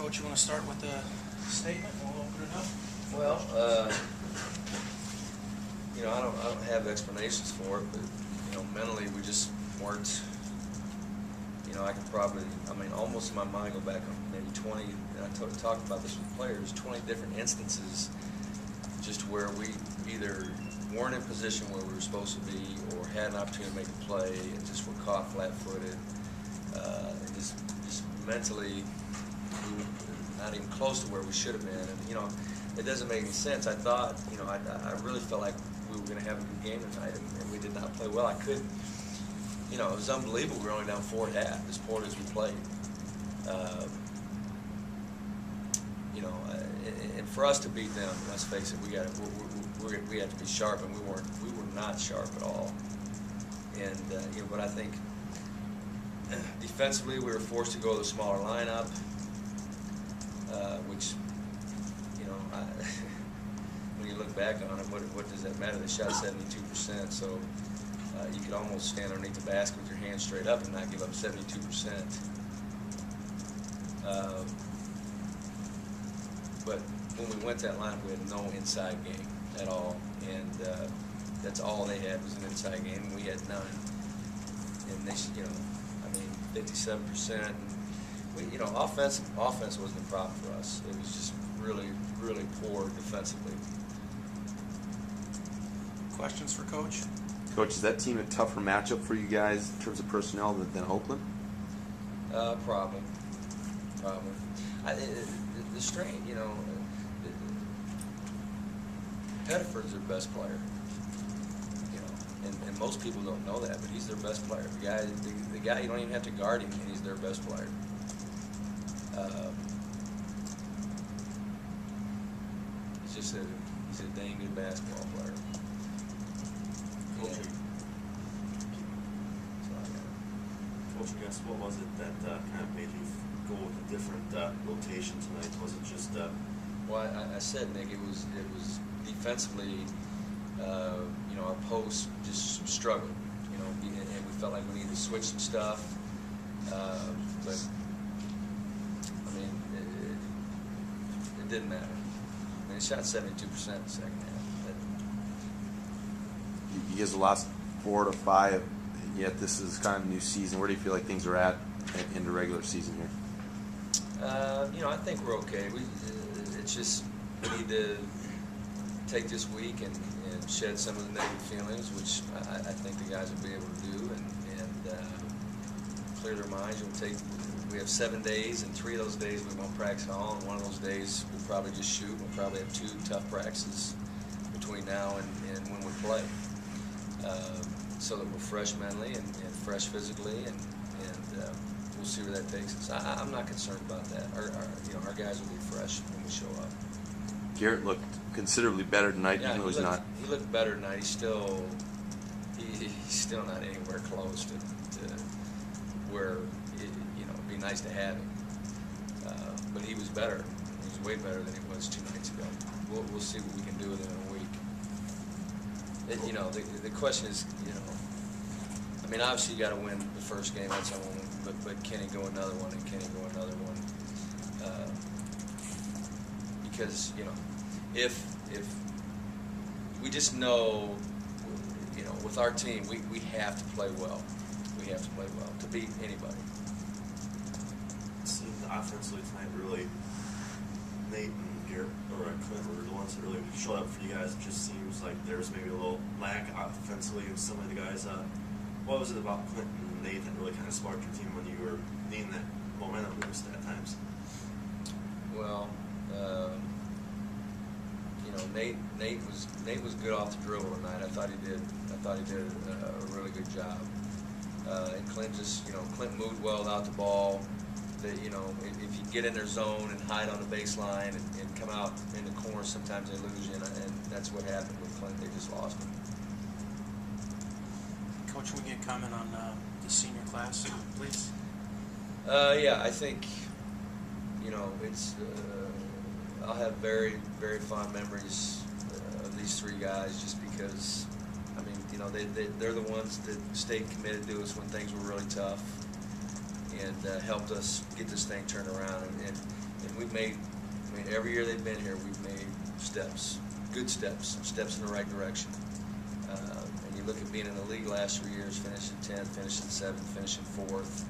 Coach, you want to start with the statement? We'll open it up. Well, I don't have explanations for it, but mentally we just weren't. I could probably, almost in my mind go back on maybe 20. And I talked about this with players, 20 different instances, just where we either weren't in position where we were supposed to be, or had an opportunity to make a play and just were caught flat-footed, and just mentally we were not even close to where we should have been. And it doesn't make any sense. I thought, I really felt like we were going to have a good game tonight, and we did not play well. I couldn't. It was unbelievable. We were only down 4 at half, as poor as we played. And for us to beat them, let's face it, we had to be sharp, and we were not sharp at all. And but I think defensively we were forced to go to the smaller lineup, which when you look back on it, what does that matter? They shot 72%, so you could almost stand underneath the basket with your hands straight up and not give up 72%. But when we went to that lineup, we had no inside game at all, and that's all they had was an inside game, and we had none. And they, 57%. And offense wasn't a problem for us. It was just really, really poor defensively. Questions for Coach? Coach, is that team a tougher matchup for you guys in terms of personnel than Oakland? Probably. The strain, Pettiford's their best player. And most people don't know that, but he's their best player. The guy you don't even have to guard him, and he's their best player. He's a dang good basketball player. Coach, I guess what was it that kind of made you go with a different rotation tonight? Was it just? Well, I said, Nick, it was defensively. Our post just struggled. And we felt like we needed to switch some stuff. But it didn't matter. They shot 72% in the second half. You guys lost 4 to 5, yet this is kind of a new season. Where do you feel like things are at in the regular season here? I think we're okay. It's just we need to take this week and shed some of the negative feelings, which I think the guys will be able to do, and clear their minds. We have 7 days, and 3 of those days we won't practice at all, and one of those days we'll probably just shoot. We'll probably have 2 tough practices between now and when we play, so that we're fresh mentally and fresh physically, and we'll see where that takes us. I'm not concerned about that. Our guys will be fresh when we show up. Garrett looked considerably better tonight, even though he's not. He looked better tonight. He's still not anywhere close to where it'd be nice to have him. But he was better. He was way better than he was 2 nights ago. We'll see what we can do with him in a week. The question is, obviously you got to win the first game. That's all. But can he go another one? And can he go another one? Because if we just know, with our team, we have to play well. We have to play well to beat anybody. It seemed offensively tonight, really, Nate and Garrett or Clint were the ones that really showed up for you guys. It just seems like there was maybe a little lack offensively in some of the guys. What was it about Clint and Nate that really kind of sparked your team when you were needing that momentum boost at times? Well, Nate was good off the dribble tonight. I thought he did a really good job. And Clint Clint moved well out the ball. If you get in their zone and hide on the baseline and come out in the corner, sometimes they lose you, and that's what happened with Clint. They just lost him. Coach, can we get a comment on the senior class, please? Yeah, I think it's. I'll have very, very fond memories of these 3 guys, just because, they're the ones that stayed committed to us when things were really tough, and helped us get this thing turned around. And we've made, I mean, every year they've been here, we've made steps, good steps in the right direction. And you look at being in the league last 3 years, finishing 10th, finishing 7th, finishing 4th,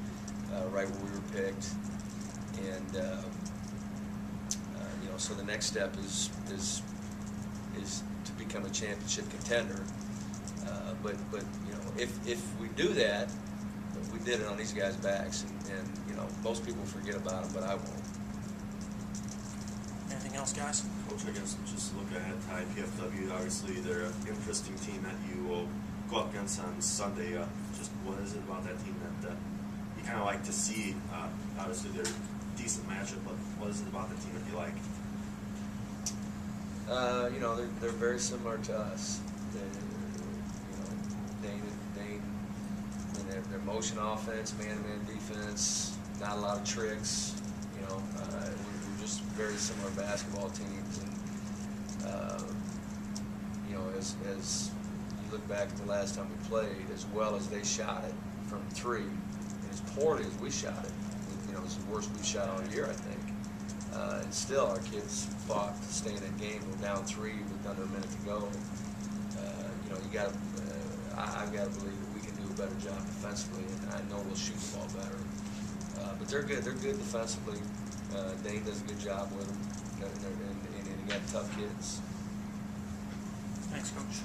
right where we were picked. And you know, so the next step is to become a championship contender. But you know, if we do that, we did it on these guys' backs, and you know, most people forget about them, but I won't. Anything else, guys? Coach, I guess just look ahead. IPFW, obviously, they're an interesting team that you will go up against on Sunday. Just what is it about that team that you kind of like to see? Obviously, they're a decent matchup, but what is it about the team that you like? You know, they're very similar to us. Their motion offense, man-to-man defense, not a lot of tricks. You know, we're just very similar basketball teams. And you know, as you look back at the last time we played, as well as they shot it from 3, and as poorly as we shot it, you know, it's the worst we shot all year, I think. And still, our kids fought to stay in that game. We're down 3 with under a minute to go. You know, you got to. I've got to believe that we can do a better job defensively, and I know we'll shoot the ball better. But they're good. They're good defensively. Dane does a good job with them, and they got tough kids. Thanks, Coach.